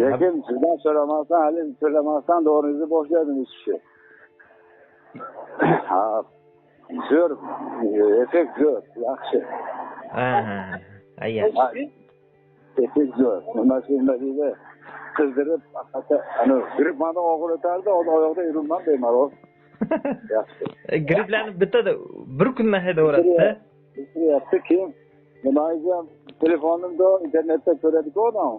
lekin sizdan so'ramasdan hali so'ramasdan doğrunuzu boshladingiz ishni. Ha, zo'r, effekt zo'r, yaxshi. Yaxshi. Effekt zo'r. Nima deydi? Qizdirib, ana gripmani og'ir o'tardi, oyoqda yuribman bemalol. Yaxshi. Griplarni bittada bir kunda haydaveradi-da. Yaxshi, keyin nima deyman, telefonimda internetda ko'radi-ku odam.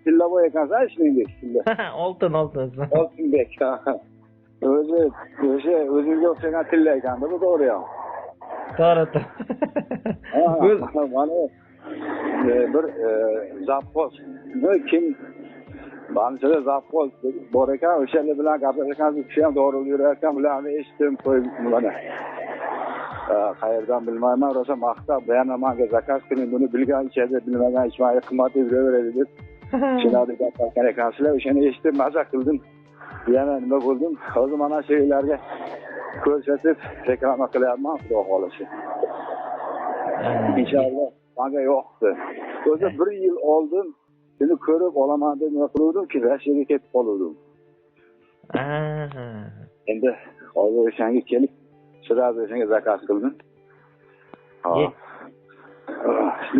Tillavoy ekansan, shuningdek. Oltinbek. O'zingga o'xshagan tilla ekanda, bu to'g'ri-ku. To'g'ri. Mana bir zapqoz. Kim Banchada zapqoz bor ekan, o'shalar bilan gaplashgansiz, kishi ham dori yurayotgan bularni eshitdim, qo'yib mana. Qayerdan bilmayman, rosa maqtab, yana menga zakaz qiling, buni bilgan ichadi, bilmagan ichmaydi, qimmat yuraveradi deb. Shunaqa gapirgan ekansizlar, o'shani eshitib maza qildim. Yana nima bo'ldim? Hozir mana shu yerlarga ko'rsatib reklama qilyapman, xudo xolisi. Inshaalloh menga yoqdi. O'zi 1 yil oldin seni ko'rib olaman deb nima qiluvdim-ki, Rossiyaga ketib qoluvdim. Endi hozir o'shanga kelib, sirab o'shanga zakaz qildim.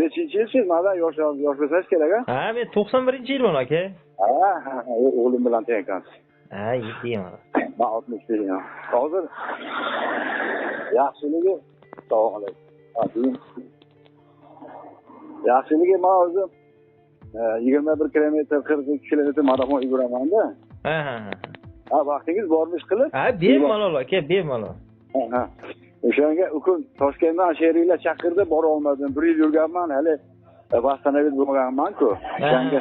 Nechinchi yilsiz? Mana yosh bo'lsangiz kerak-a? Men 91-yilman aka. O'g'lim bilan teng ekansiz. Yetdiyman. Men 60-yman. Hozir yaxshiligi sog'lik. Yaxshiligi men o'zim 21 kilometr, 42 kilometr marafon yuguraman-da. Vaqtingiz bormi ish qilib? Bemalol aka, bemalol. O'shanga ukun Toshkentdan sheringlar chaqirdi, bora olmadim. 1 yil yurganman, hali vastanavit bo'lmaganman-ku. O'shanga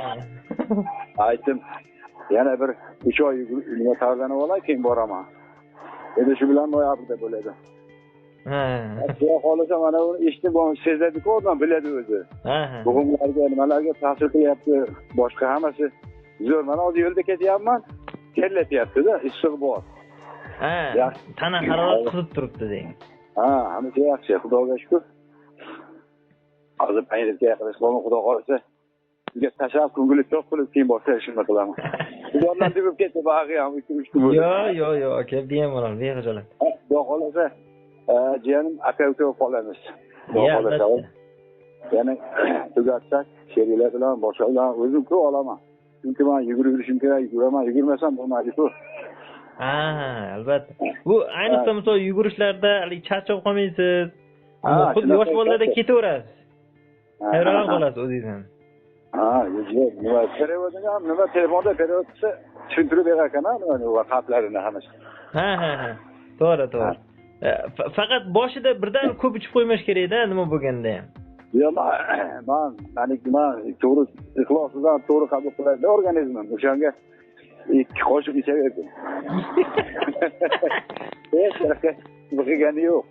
aytdim, yana bir 3 oy nima tayyorlanib olay, keyin boraman. Endi shu bilan noyabrda bo'ladi. Xudo xolisa mana buni eshitib sezadi-ku, odam biladi o'zi. Bug'umlarga, nimalarga ta'sir qilyapti, boshqa hammasi zo'r. Mana hozir yo'lda ketyapman, terlatyapti-da, issiq bor. Tana harorat qilib turibdi deng. Hammasi yaxshi, Xudoga shukr. Hozir paynirga yaqinlashib, Xudo xolisa sizga tashlab, ko'ngilni to'q qilib, keyin boshqa ishimni qilaman. Xudodan deb ketdi bag'i ham 2-3 kun bo'ldi. Yo'q, aka, bemalol, bexijolat. Xudo xolisa jiyanim aka-uka bo'lib qolamiz. Xudo xolisa. Yana tugatsak, sheringlar bilan boshqa bilan o'zim ko'p olaman. Chunki men yugurishim kerak, yuguraman, yugurmasam bo'lmaydi-ku. Albatta. Bu ayniqsa misol yugurishlarda hali charchab qolmaysiz. Xuddi yosh bolalarda ketaverasiz. Hayron qolasiz o'zingizdan. Nima periodga ham nima telefonda periodda tushuntirib berar ekan-a, nima xatlarini hammasi. To'g'ri. Faqat boshida birdan ko'p ichib qo'ymash kerak-da, nima bo'lganda ham. Yo'q, men to'g'ri ixlosizdan to'g'ri qabul qiladi organizmim. O'shanga 2 qoshiq ichaverdim. Bo'lgani yo'q.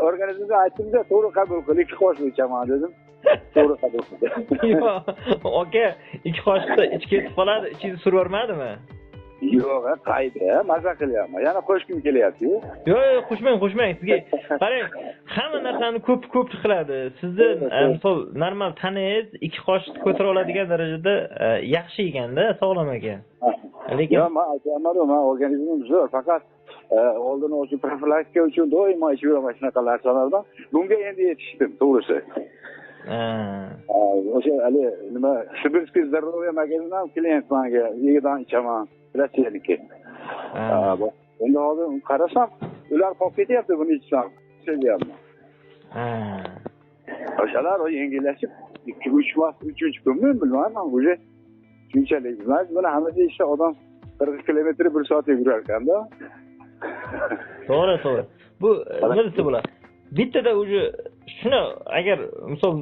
Organizmga aytdim-da, to'g'ri qabul qil, 2 qoshiq ichaman dedim. To'g'ri qabul qildi. Aka, 2 qoshiqda ichib ketib qoladi, ichingizni survormadimi? Yo'q, qayda, maza qilyapman. Yana qo'shkim kelyapti-ku. Yo'q, qo'shmang. Sizga qarang, hamma narsani ko'p qiladi. Sizni misol normal tanangiz 2 qoshiq ko'tara oladigan darajada yaxshi ekanda, sog'lom ekan. Lekin yo'q, men aytamadim, organizmim zo'r, faqat oldin o'sha profilaktika uchun doimo ichib yuraman shunaqa narsalardan. Bunga endi yetishdim, to'g'risi. O'sha hali nima Sibirskiy здоровье magazinan klient menga yegidan ichaman. Rossiyaniki. Endi hozir qarasam, ular qolib ketyapti buni ichsam. Sezyapman. O'shalar yengillashib 2-3 vaqt, 3-kunmi bilmayman, o'zi shunchalik. Mana hammasi ishda odam 40 kilometr 1 soat yurar ekanda. To'g'ri. Bu nima desa bo'ladi? Bittada o'zi shuni agar misol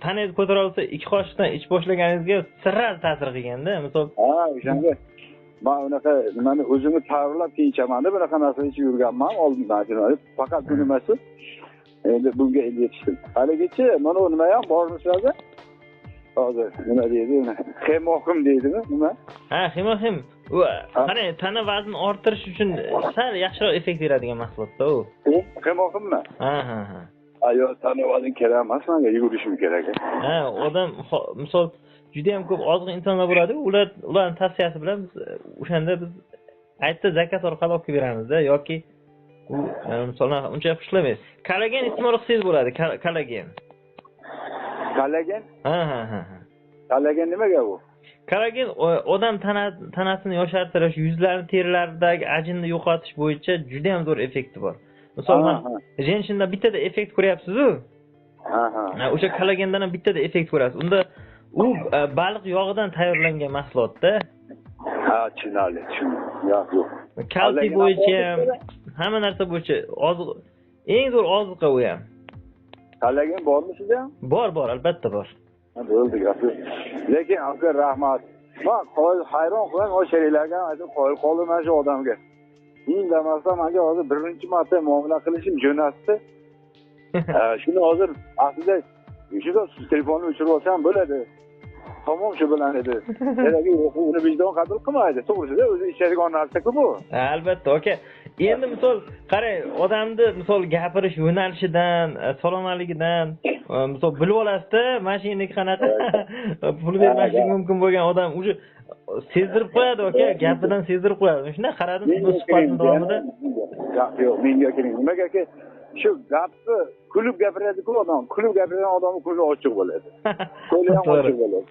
tanangiz ko'tara olsa 2 qoshiqdan ichib boshlaganingizga sirra ta'sir qilganda, misol o'shanga men unaqa nimani o'zimni tayyorlab keyinchamanda bunaqa narsa ichib yurganman oldindan aytib, faqat bu nimasi endi bunga yetishdim. Haligacha mana nima ham bormi sizlarda? Hozir nima deydi uni? Hemoxim deydimi? Nima? Hemoxim. U qarang, tana vazn orttirish uchun sal yaxshiroq effekt beradigan mahsulotda u. Hemoximmi? Ayo, tanımadın kerak emas, menga yugurishim kerak. Ha, odam misol juda ham ko'p ozg'in insonlar bo'ladi, ularning tavsiyasi bilan biz o'shanda biz aytdi zakaz orqali olib kelib beramizda yoki u misoldan uncha xushlamaysiz. Kollagen ismini ruxsangiz bo'ladi, kollagen. Kollagen? Ha. Kollagen nimaga bu? Kollagen odam tanasini yoshartirish, yuzlarni terilaridagi ajinni yo'qotish bo'yicha juda ham zo'r effekti bor. Masalan, jenshinda bittada effekt ko'ryapsiz-ku? O'sha kollagendan ham bittada effekt ko'rasiz. Unda u baliq yog'idan tayyorlangan mahsulotda. Ha, tushunarli. Yo'q. Kalsiy bo'yicha ham, hamma narsa bo'yicha eng zo'r ozuqa u ham. Kollagen bormi sizda? Bor, albatta bor. Bo'ldi gapi. Lekin aka rahmat. Men hayron qo'yaman o she'rlarga aytib qo'yib qoldim shu odamga. Indamasdan menga hozir birinchi marta muomala qilishim jo'natdi. Shuni hozir aslida shu telefonni o'chirib olsam bo'ladi. Tamom shu bilan edi. Kerakli uni vijdon qabul qilmaydi. To'g'risida o'zi ichadigan narsa-ku bu. Albatta, aka. Endi misol qarang, odamni misol gapirish yo'nalishidan, salomaligidan misol bilib olasiz-da, mashinaniki qanaqa pul bermaslik mumkin bo'lgan odam o'sha sezdirib qo'yadi, aka, gapidan sezdirib qo'yadi. Shunday qaradim suhbatning davomida. Yo'q, menga keling. Nimaga shu gapni kulib gapiradi-ku odam. Kulib gapirgan odamning ko'zi ochiq bo'ladi. Ko'zi ham ochiq bo'ladi.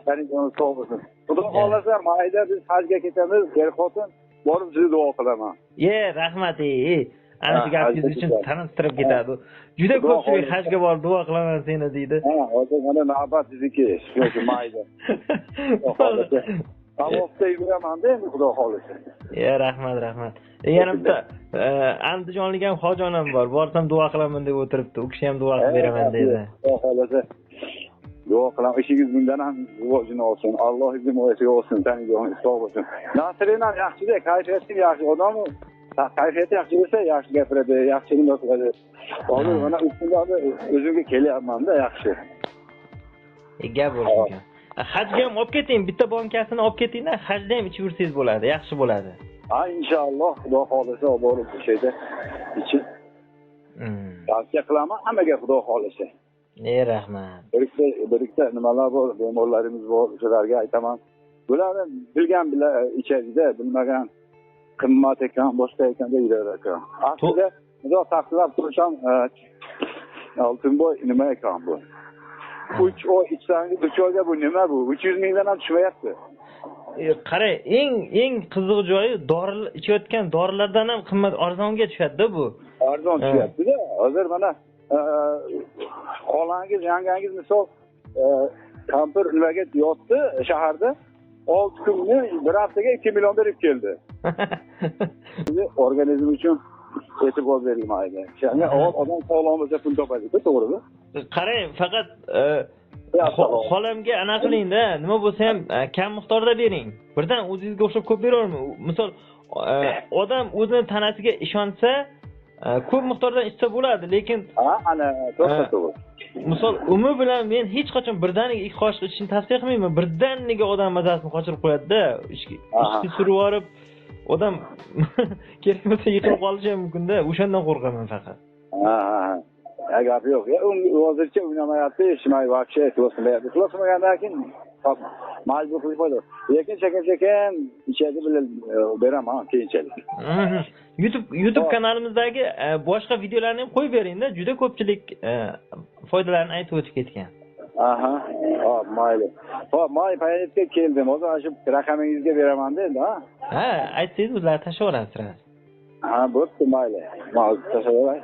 Qani sog' bo'lsin. Xudo xolasa mayda biz hajga ketamiz, er-xotin borib sizni duo qilaman. Rahmat. Ana shu gapingiz uchun tanishtirib ketadi. Juda ko'pchilik hajga borib duo qilaman seni deydi. Hozir mana navbat sizniki, shu mayda. Tavofda yuraman-da endi xudo xolasa. Rahmat. Yana bitta andijonlik ham hojonam bor. Borsam duo qilaman deb o'tiribdi. U kishi ham duo qilib beraman deydi. Xudo xolasa duo qilaman. Ishingiz bundan ham rivojini olsin. Alloh himoyasiga olsin, tanijon sog' bo'lsin. Nasrin ham yaxshi-da, kayfiyati yaxshi odam. Kayfiyati yaxshi bo'lsa, yaxshi gapiradi, yaxshi nima qiladi. Hozir mana ustida o'zimga kelyapman-da, yaxshi. Gap bo'lsin. Hajga ham olib keting, bitta bankasini olib ketingda, hajda ham ichib yursangiz bo'ladi, yaxshi bo'ladi. Inshaalloh, xudo xolasa olib borib o'sha yerda ichib. Tavsiya qilaman hammaga xudo xolasa. Rahmat. Birikta nimalar bor, bemorlarimiz bor, o'shalarga aytaman. Bularni bilgan bilan ichadida, bilmagan qimmat ekan, boshqa ekanda yurar ekan. Aslida xudo taqdirlab turisham Oltinboy nima ekan bu? 3 oy ichsangiz 3 oyga bu nima bu? 300 mingdan ham tushmayapti. Qarang, eng qiziq joyi dorilar ichayotgan dorilardan ham qimmat arzonga tushadi-da bu. Arzon tushyapti-da. Hozir mana xolangiz, yangangiz misol kampir nimaga yotdi shaharda 6 kunni bir haftaga 2 million berib keldi. Organizm uchun e'tibor berilmaydi. Ya'ni odam sog'lom bo'lsa pul topadi-ku, to'g'rimi? Qarang, faqat xolamga ana qiling-da, nima bo'lsa ham kam miqdorda bering. Birdan o'zingizga o'xshab ko'p beravermang. Misol odam o'zini tanasiga ishonsa, ko'p miqdorda ichsa bo'ladi, lekin ana to'g'ri. Misol umi bilan men hech qachon birdaniga 2 qoshiq ichishni tavsiya qilmayman. Birdaniga odam mazasini qochirib qo'yadi-da, ishni surib yorib, odam kerak bo'lsa yiqilib qolishi ham mumkin-da. O'shandan qo'rqaman faqat. Gap yo'q. Hozircha o'ynamayapti, eshitmay вообще to'smayapti. To'smagandan keyin majbur qilib qo'ydi. Lekin sekin ichadi beraman keyinchalik. YouTube kanalimizdagi boshqa videolarni ham qo'yib bering-da. Juda ko'pchilik foydalarini aytib o'tib ketgan. Mayli. May paytga keldim. Hozir shu raqamingizga beraman-da endi, aytsangiz ular tashlaverasiz. Bo'pti, mayli. Hozir tashlaveray.